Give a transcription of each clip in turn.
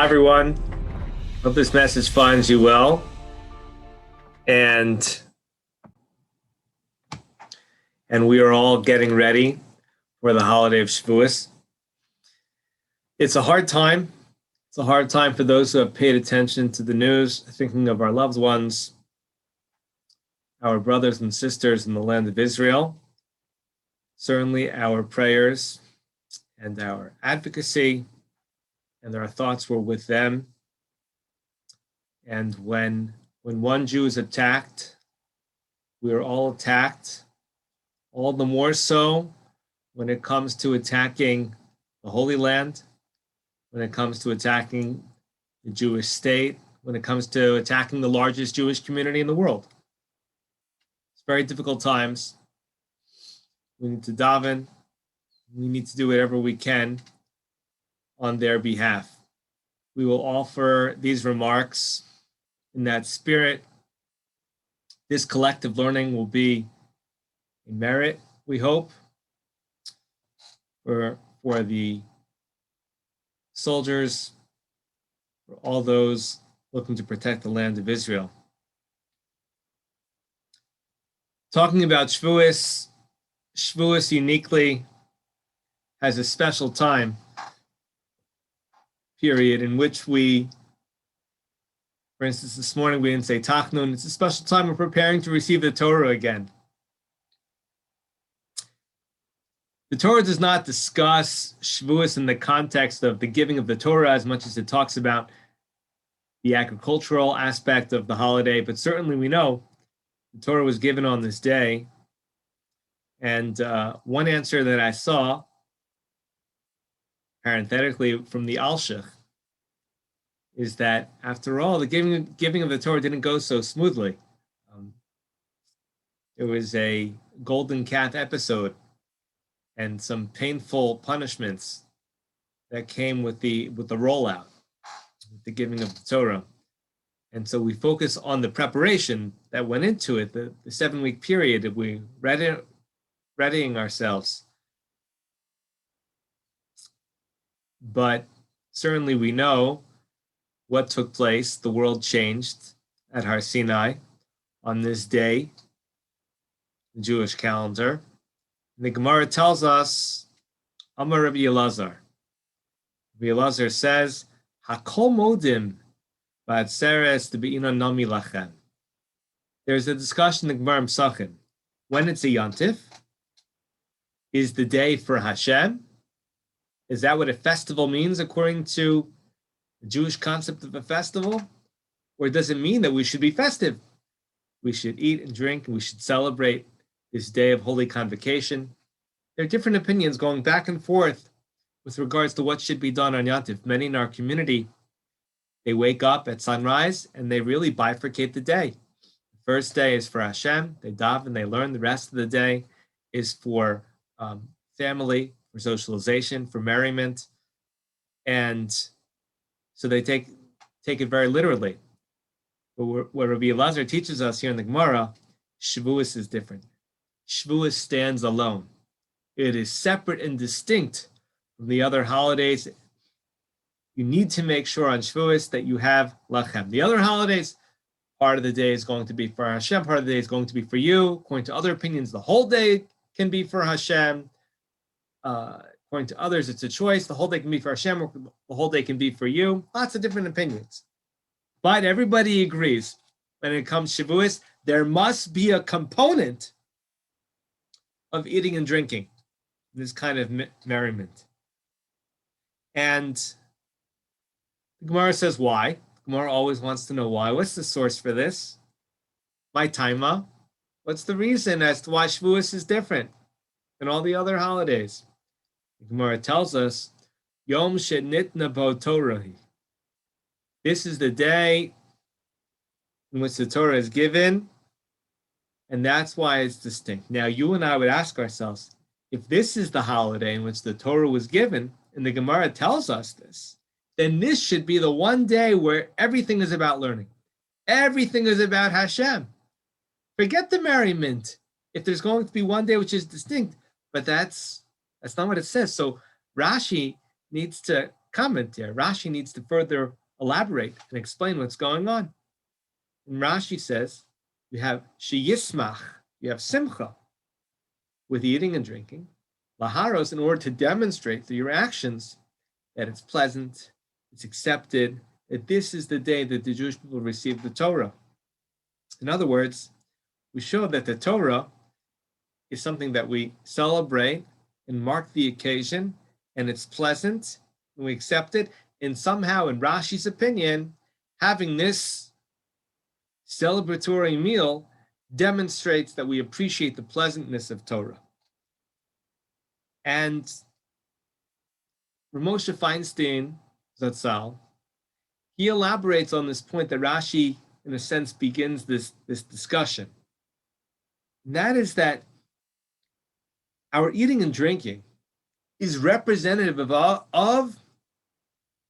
Hi, everyone. Hope this message finds you well. And we are all getting ready for the holiday of Shavuot. It's a hard time. It's a hard time for those who have paid attention to the news, thinking of our loved ones, our brothers and sisters in the land of Israel. Certainly our prayers and our advocacy and our thoughts were with them. And when one Jew is attacked, we are all attacked, all the more so when it comes to attacking the Holy Land, when it comes to attacking the Jewish state, when it comes to attacking the largest Jewish community in the world. It's very difficult times. We need to daven. We need to do whatever we can on their behalf. We will offer these remarks in that spirit. This collective learning will be a merit, we hope, for the soldiers, for all those looking to protect the land of Israel. Talking about Shavuot, Shavuot uniquely has a special time period in which we, for instance, this morning we didn't say Tachnun. It's a special time we're preparing to receive the Torah again. The Torah does not discuss Shavuot in the context of the giving of the Torah as much as it talks about the agricultural aspect of the holiday, but certainly we know the Torah was given on this day. And one answer that I saw, parenthetically from the Alshich, is that after all, the giving of the Torah didn't go so smoothly. There was a golden calf episode and some painful punishments that came with the rollout, with the giving of the Torah. And so we focus on the preparation that went into it, the 7-week period that we readying ourselves. But certainly we know what took place. The world changed at Har Sinai on this day, the Jewish calendar. And the Gemara tells us, Amar Rabbi Elazar. Rabbi Elazar says, Hakol modim ba'atzeres debe'ina nami lachem. There's a discussion in the Gemara Psachim. When it's a Yontif, is the day for Hashem? Is that what a festival means according to the Jewish concept of a festival? Or does it mean that we should be festive? We should eat and drink, and we should celebrate this day of holy convocation. There are different opinions going back and forth with regards to what should be done on Yontif. Many in our community, they wake up at sunrise and they really bifurcate the day. The first day is for Hashem. They daven, they learn. The rest of the day is for family, for socialization, for merriment. And so they take it very literally. But what Rabbi Elazar teaches us here in the Gemara, Shavuot is different. Shavuot stands alone. It is separate and distinct from the other holidays. You need to make sure on Shavuot that you have lachem. The other holidays, part of the day is going to be for Hashem, part of the day is going to be for you. According to other opinions, the whole day can be for Hashem. According to others, it's a choice. The whole day can be for Hashem, or the whole day can be for you. Lots of different opinions. But everybody agrees when it comes to Shavuot, there must be a component of eating and drinking, this kind of merriment. And the Gemara says why. The Gemara always wants to know why. What's the source for this? My taima. What's the reason as to why Shavuot is different than all the other holidays? The Gemara tells us, Yom Shenitna Bo Torahi. This is the day in which the Torah is given, and that's why it's distinct. Now, you and I would ask ourselves, if this is the holiday in which the Torah was given, and the Gemara tells us this, then this should be the one day where everything is about learning. Everything is about Hashem. Forget the merriment. If there's going to be one day which is distinct, but that's not what it says. So Rashi needs to commentary. Rashi needs to further elaborate and explain what's going on. And Rashi says, you have sheyismach, you have simcha with eating and drinking, laharos, in order to demonstrate through your actions that it's pleasant, it's accepted, that this is the day that the Jewish people received the Torah. In other words, we show that the Torah is something that we celebrate and mark the occasion, and it's pleasant, and we accept it. And somehow, in Rashi's opinion, having this celebratory meal demonstrates that we appreciate the pleasantness of Torah. And Ramosha Feinstein, Zatzal, he elaborates on this point that Rashi, in a sense, begins this discussion. And that is that our eating and drinking is representative of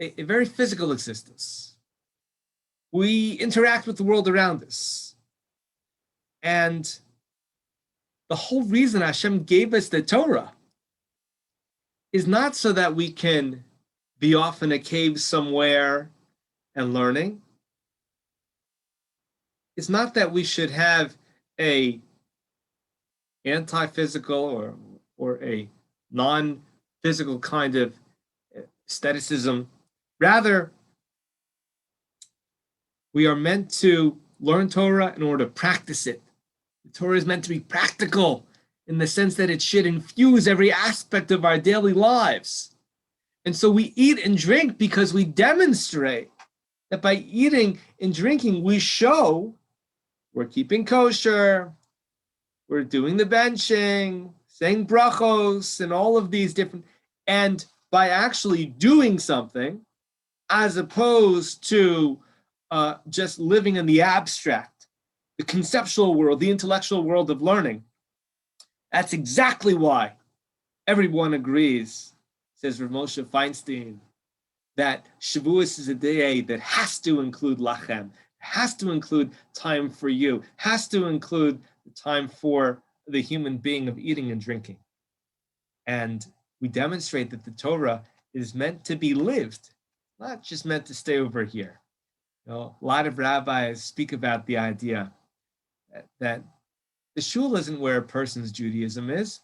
a very physical existence. We interact with the world around us. And the whole reason Hashem gave us the Torah is not so that we can be off in a cave somewhere and learning. It's not that we should have a anti-physical or a non-physical kind of aestheticism. Rather, we are meant to learn Torah in order to practice it. The Torah is meant to be practical in the sense that it should infuse every aspect of our daily lives. And so we eat and drink because we demonstrate that by eating and drinking, we show we're keeping kosher, we're doing the benching, saying brachos, and all of these different, and by actually doing something, as opposed to just living in the abstract, the conceptual world, the intellectual world of learning. That's exactly why everyone agrees, says Rav Moshe Feinstein, that Shavuot is a day that has to include lachem, has to include time for you, has to include the time for the human being of eating and drinking. And we demonstrate that the Torah is meant to be lived, not just meant to stay over here. You know, a lot of rabbis speak about the idea that the shul isn't where a person's Judaism is.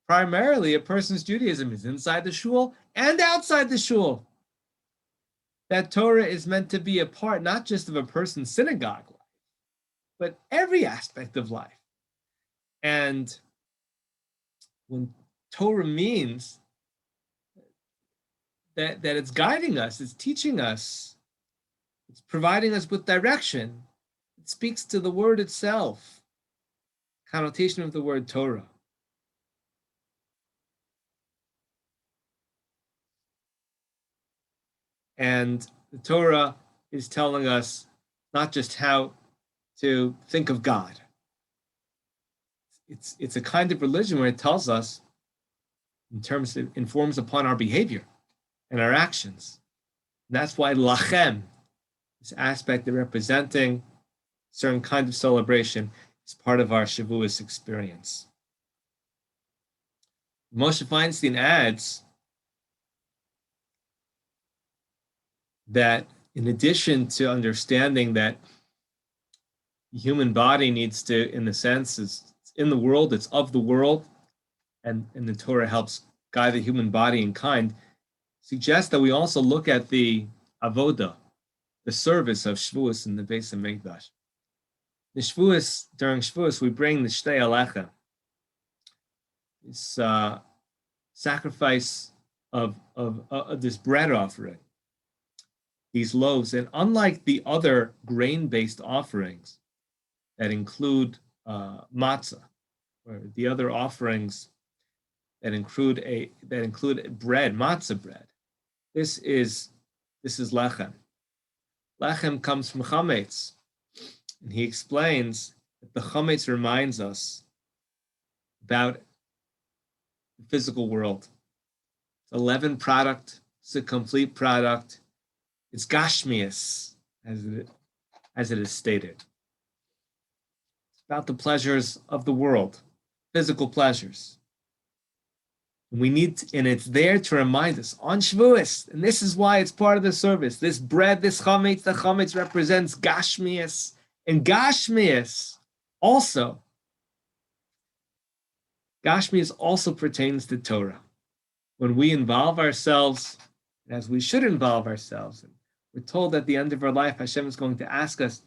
Primarily, a person's Judaism is inside the shul and outside the shul. That Torah is meant to be a part not just of a person's synagogue life, but every aspect of life. And when Torah means that it's guiding us, it's teaching us, it's providing us with direction, it speaks to the word itself, connotation of the word Torah. And the Torah is telling us not just how to think of God. It's a kind of religion where it tells us, in terms of, informs upon our behavior and our actions. And that's why lachem, this aspect of representing a certain kind of celebration, is part of our Shavuos experience. Moshe Feinstein adds that in addition to understanding that the human body needs to, in the sense, it's in the world, it's of the world, and the Torah helps guide the human body and kind, suggests that we also look at the avoda, the service of Shavuos in the Beis Hamikdash. The Shavuos, during Shavuos, we bring the Shtei Alecha, this sacrifice of this bread offering, these loaves. And unlike the other grain-based offerings that include matzah, or the other offerings that include bread, matzah bread, this is lechem. Lechem comes from chametz, and he explains that the chametz reminds us about the physical world. It's a leavened product. It's a complete product. It's gashmius, as it is stated. It's about the pleasures of the world, physical pleasures. And it's there to remind us on Shavuos, and this is why it's part of the service. This bread, this chametz, the chametz represents Gashmias, and Gashmias also pertains to Torah. When we involve ourselves, as we should involve ourselves, and we're told at the end of our life, Hashem is going to ask us,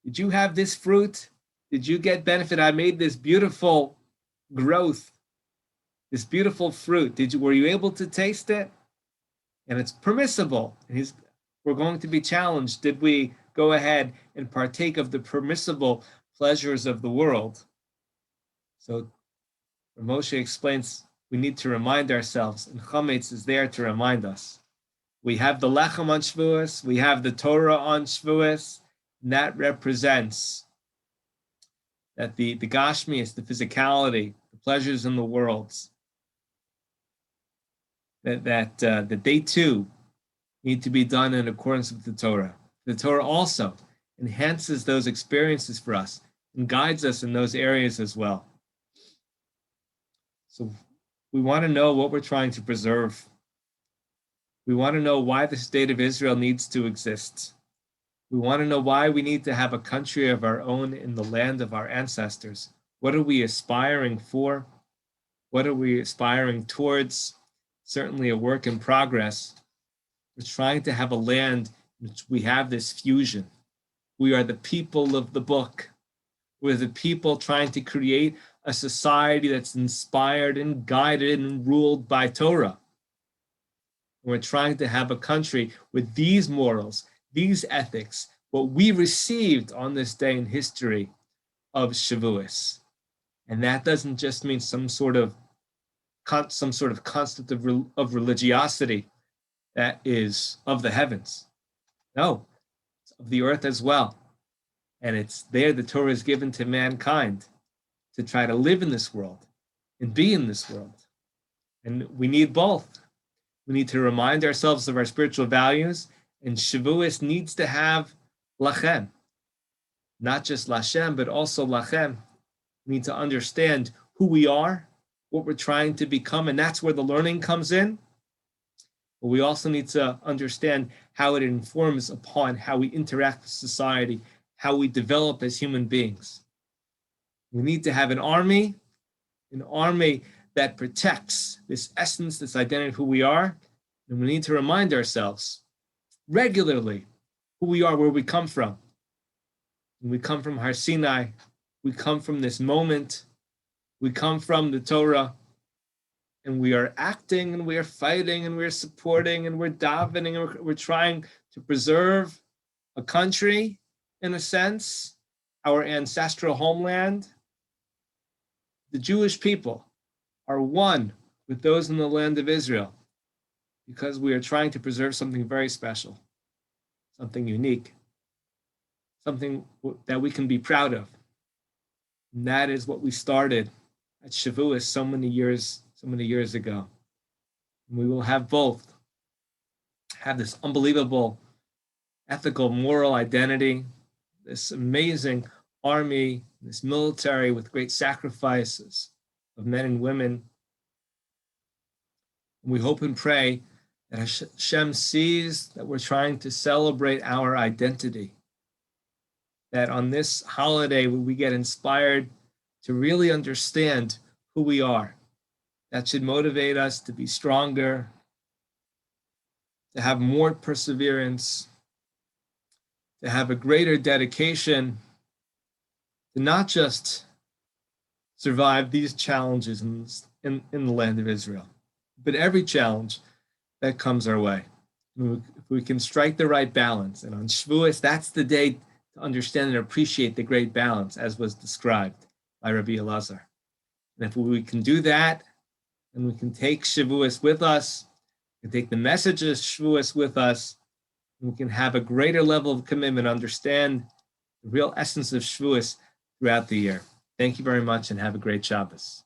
did you have this fruit? Did you get benefit? I made this beautiful growth, this beautiful fruit. Were you able to taste it? And it's permissible. And we're going to be challenged. Did we go ahead and partake of the permissible pleasures of the world? So Moshe explains we need to remind ourselves, and chametz is there to remind us. We have the lechem on Shavuos, we have the Torah on Shavuos, and that represents that the gashmias, the physicality, the pleasures in the world, that they too need to be done in accordance with the Torah. The Torah also enhances those experiences for us and guides us in those areas as well. So we want to know what we're trying to preserve. We want to know why the state of Israel needs to exist. We want to know why we need to have a country of our own in the land of our ancestors. What are we aspiring for? What are we aspiring towards? Certainly a work in progress. We're trying to have a land in which we have this fusion. We are the people of the book. We're the people trying to create a society that's inspired and guided and ruled by Torah. We're trying to have a country with these morals, these ethics, what we received on this day in history of Shavuos. And that doesn't just mean some sort of concept of religiosity that is of the heavens. No, it's of the earth as well. And it's there the Torah is given to mankind to try to live in this world and be in this world. And we need both. We need to remind ourselves of our spiritual values, and Shavuos needs to have lachem. Not just lashem, but also lachem. We need to understand who we are, what we're trying to become, and that's where the learning comes in. But we also need to understand how it informs upon how we interact with society, how we develop as human beings. We need to have an army that protects this essence, this identity of who we are. And we need to remind ourselves regularly who we are, where we come from. When we come from Har Sinai, we come from this moment, we come from the Torah, and we are acting and we are fighting and we're supporting and we're davening and we're trying to preserve a country, in a sense, our ancestral homeland. The Jewish people are one with those in the land of Israel because we are trying to preserve something very special, something unique, something that we can be proud of. And that is what we started at Shavuot so many years ago. And we will have both. Have this unbelievable ethical, moral identity, this amazing army, this military with great sacrifices of men and women. And we hope and pray that Hashem sees that we're trying to celebrate our identity, that on this holiday we get inspired to really understand who we are. That should motivate us to be stronger, to have more perseverance, to have a greater dedication, to not just survive these challenges in the land of Israel, but every challenge that comes our way. If we can strike the right balance, and on Shavuos, that's the day to understand and appreciate the great balance as was described by Rabbi Elazar. And if we can do that, and we can take Shavuos with us, we can take the message of Shavuos with us, and we can have a greater level of commitment, understand the real essence of Shavuos throughout the year. Thank you very much and have a great Shabbos.